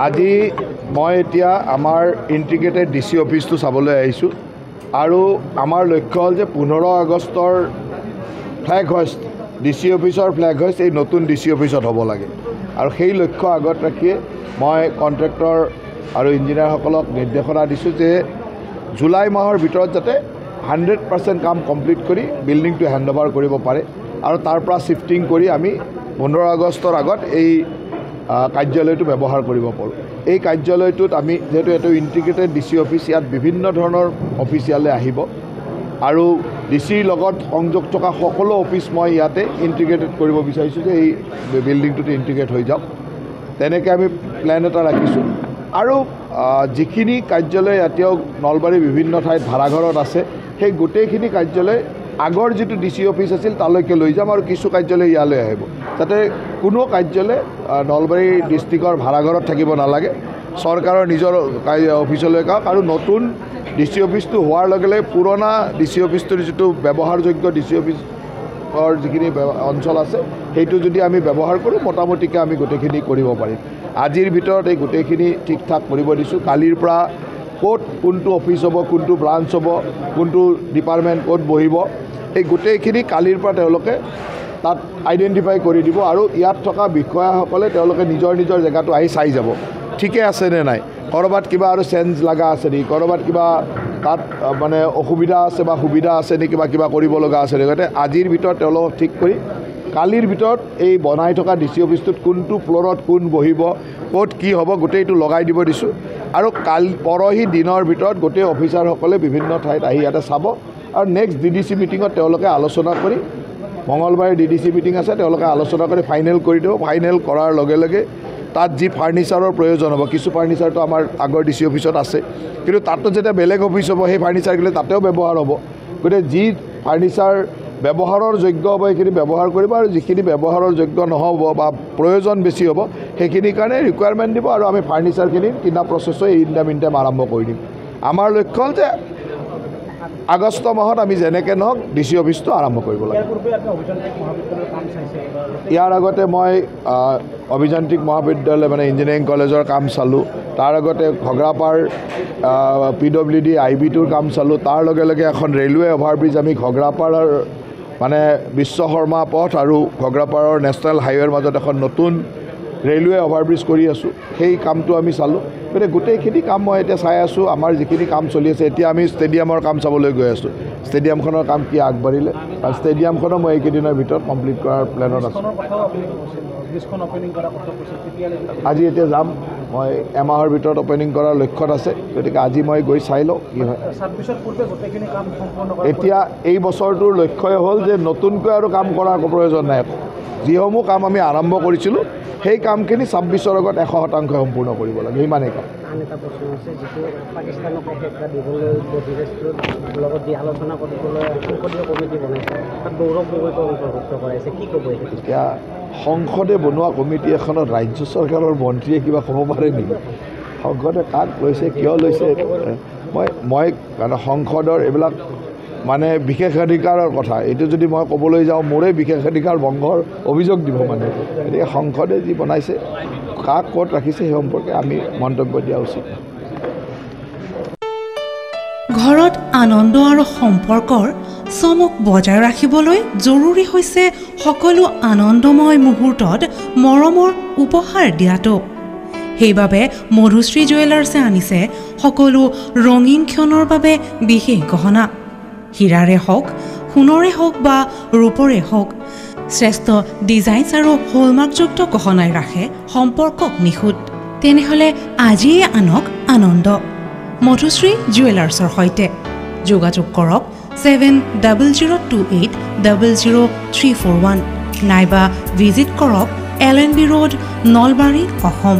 আজি মই এতিয়া আমাৰ ইণ্টিগ্ৰেটেড ডিচি অফিচটো চাবলৈ আহিছোঁ আৰু আমাৰ লক্ষ্য হ'ল যে 15 আগষ্টৰ ফ্লেগ হোইষ্ট ডিচি অফিচৰ ফ্লেগ হোইষ্ট এই নতুন ডিচি অফিচত হ'ব লাগে আৰু সেই লক্ষ্য আগত ৰাখিয়ে মই কণ্ট্ৰেক্টৰ আৰু ইঞ্জিনিয়াৰসকলক নিৰ্দেশনা দিছোঁ যে জুলাই মাহৰ ভিতৰত যাতে 100% কাম কমপ্লিট কৰি বিল্ডিংটো হেণ্ডঅভাৰ কৰিব পাৰে আৰু তাৰ পৰা শিফটিং কৰি আমি 15 আগষ্টৰ আগত এই কাৰ্যালয়টো ব্যৱহাৰ কৰিব পাৰোঁ। এই কাৰ্যালয়টোত আমি যেহেতু এইটো ইণ্টিগ্ৰেটেড ডিচি অফিচ, ইয়াত বিভিন্ন ধৰণৰ অফিচিয়ালে আহিব আৰু ডিচিৰ লগত সংযোগ থকা সকলো অফিচ মই ইয়াতে ইণ্টিগ্ৰেটেড কৰিব বিচাৰিছোঁ যে এই বিল্ডিংটোতে ইণ্টিগ্ৰেট হৈ যাওক। তেনেকৈ আমি প্লেন এটা ৰাখিছোঁ আৰু যিখিনি কাৰ্যালয় এতিয়াও নলবাৰীৰ বিভিন্ন ঠাইত ভাড়াঘৰত আছে সেই গোটেইখিনি কাৰ্যালয় আগৰ যিটো ডিচি অফিচ আছিল তালৈকে লৈ যাম আৰু কিছু কাৰ্যালয় ইয়ালৈ আহিব, যাতে কোনো কাৰ্যালয় নলবাৰী ডিষ্ট্ৰিক্টৰ ভাড়াঘৰত থাকিব নালাগে, চৰকাৰৰ নিজৰ অফিচলৈ যাওক আৰু নতুন ডিচি অফিচটো হোৱাৰ লগে লগে পুৰণা ডিচি অফিচটোৰ যিটো ব্যৱহাৰযোগ্য ডিচি অফিচৰ যিখিনি অঞ্চল আছে সেইটো যদি আমি ব্যৱহাৰ কৰোঁ মোটামুটিকৈ আমি গোটেইখিনি কৰিব পাৰিম। আজিৰ ভিতৰত এই গোটেইখিনি ঠিক ঠাক কৰিব দিছোঁ। কালিৰ পৰা ক'ত কোনটো অফিচ হ'ব, কোনটো ব্ৰাঞ্চ হ'ব, কোনটো ডিপাৰ্টমেণ্ট ক'ত বহিব, এই গোটেইখিনি কালিৰ পৰা তেওঁলোকে তাত আইডেণ্টিফাই কৰি দিব আৰু ইয়াত থকা বিষয়াসকলে তেওঁলোকে নিজৰ নিজৰ জেগাটো আহি চাই যাব ঠিকে আছে নে নাই, ক'ৰবাত কিবা আৰু চেঞ্জ লগা আছে নেকি, ক'ৰবাত কিবা তাত মানে অসুবিধা আছে বা সুবিধা আছে নেকি বা কিবা কৰিব লগা আছে নেকি, গতিকে আজিৰ ভিতৰত তেওঁলোকক ঠিক কৰি কালিৰ ভিতৰত এই বনাই থকা ডিচি অফিচটোত কোনটো ফ্ল'ৰত কোন বহিব, ক'ত কি হ'ব গোটেইটো লগাই দিব দিছোঁ আৰু পৰহি দিনৰ ভিতৰত গোটেই অফিচাৰসকলে বিভিন্ন ঠাইত আহি ইয়াতে চাব আৰু নেক্সট ডিডিচি মিটিঙত তেওঁলোকে আলোচনা কৰি, মঙলবাৰে ডিডিচি মিটিং আছে, তেওঁলোকে আলোচনা কৰি ফাইনেল কৰি দিব। ফাইনেল কৰাৰ লগে লগে তাত যি ফাৰ্নিচাৰৰ প্ৰয়োজন হ'ব, কিছু ফাৰ্নিচাৰটো আমাৰ আগৰ ডিচি অফিচত আছে কিন্তু তাতো যেতিয়া বেলেগ অফিচ হ'ব সেই ফাৰ্নিচাৰবিলাক তাতেও ব্যৱহাৰ হ'ব, গতিকে যি ফাৰ্নিচাৰ ব্যৱহাৰৰ যোগ্য হ'ব সেইখিনি ব্যৱহাৰ কৰিব আৰু যিখিনি ব্যৱহাৰৰ যোগ্য নহ'ব বা প্ৰয়োজন বেছি হ'ব সেইখিনিৰ কাৰণে ৰিকুৱাৰমেণ্ট দিব আৰু আমি ফাৰ্নিচাৰখিনি কিনা প্ৰচেছো ইন দ্য মিন টাইম আৰম্ভ কৰি দিম। আমাৰ লক্ষ্য হ'ল যে আগষ্ট মাহত আমি যেনেকৈ নহওক ডিচি অফিচটো আৰম্ভ কৰিব লাগে। ইয়াৰ আগতে মই অভিযান্ত্ৰিক মহাবিদ্যালয় মানে ইঞ্জিনিয়াৰিং কলেজৰ কাম চালোঁ, তাৰ আগতে ঘগ্ৰাপাৰ PWD IB2ৰ কাম চালোঁ, তাৰ লগে লগে এখন ৰেলৱে অভাৰব্ৰিজ আমি ঘগ্ৰাপাৰৰ মানে বিশ্বকৰ্মা পথ আৰু ঘগ্ৰাপাৰৰ নেশ্যনেল হাইৱেৰ মাজত এখন নতুন ৰেলৱে অভাৰব্ৰিজ কৰি আছোঁ, সেই কামটো আমি চালোঁ। গতিকে গোটেইখিনি কাম মই এতিয়া চাই আছোঁ। আমাৰ যিখিনি কাম চলি আছে, এতিয়া আমি ষ্টেডিয়ামৰ কাম চাবলৈ গৈ আছোঁ, ষ্টেডিয়ামখনৰ কাম কি আগবাঢ়িলে আৰু ষ্টেডিয়ামখনো মই এইকেইদিনৰ ভিতৰত কমপ্লিট কৰাৰ প্লেনত আছোঁ। আজি এতিয়া যাম, মই এমাহৰ ভিতৰত অপেনিং কৰাৰ লক্ষ্যত আছে, গতিকে আজি মই গৈ চাই লওঁ কি হয়। এতিয়া এই বছৰটোৰ লক্ষ্যই হ'ল যে নতুনকৈ আৰু কাম কৰাৰ প্ৰয়োজন নাই, যিসমূহ কাম আমি আৰম্ভ কৰিছিলোঁ সেই কামখিনি 26ৰ আগত 100% সম্পূৰ্ণ কৰিব লাগে, সিমানেই কাম। আন এটা প্ৰশ্ন আছে, যিটো পাকিস্তানক এটা দিবলৈ লগত যি আলোচনা কৰিবলৈ সংসদীয় কমিটি বনাইছে তাত গৌৰৱ গগৈক অন্তৰ্ভুক্ত কৰাইছে, কি ক'ব? এতিয়া সংসদে বনোৱা কমিটি এখনত ৰাজ্য চৰকাৰৰ মন্ত্ৰীয়ে কিবা ক'ব পাৰে নেকি? সংসদে কাক লৈছে, কিয় লৈছে, মই মানে সংসদৰ এইবিলাক মানে বিশেষাধিকাৰৰ কথা, এইটো যদি মই ক'বলৈ যাওঁ মোৰে বিশেষাধিকাৰ ভংগৰ অভিযোগ দিব মানে। গতিকে সংসদে যি বনাইছে কাক ক'ত ৰাখিছে সেই সম্পৰ্কে আমি মন্তব্য দিয়া উচিত। ঘৰত আনন্দ আৰু সম্পৰ্কৰ চমক বজাই ৰাখিবলৈ জৰুৰী হৈছে সকলো আনন্দময় মুহূৰ্তত মৰমৰ উপহাৰ দিয়াটো। সেইবাবে মধুশ্ৰী জুৱেলাৰ্ছে আনিছে সকলো ৰঙীন ক্ষণৰ বাবে বিশেষ গহনা। হীৰাৰে হওক, সোণৰে হওক বা ৰূপৰে হওক, শ্ৰেষ্ঠ ডিজাইনছ আৰু হলমাৰ্কযুক্ত গহনাই ৰাখে সম্পৰ্কক নিখুঁত। তেনেহ'লে আজিয়ে আনক আনন্দ মধুশ্ৰী জুৱেলাৰ্ছৰ সৈতে। যোগাযোগ কৰক 7028000341 নাইবা ভিজিট কৰক LNB ৰোড, নলবাৰী, অসম।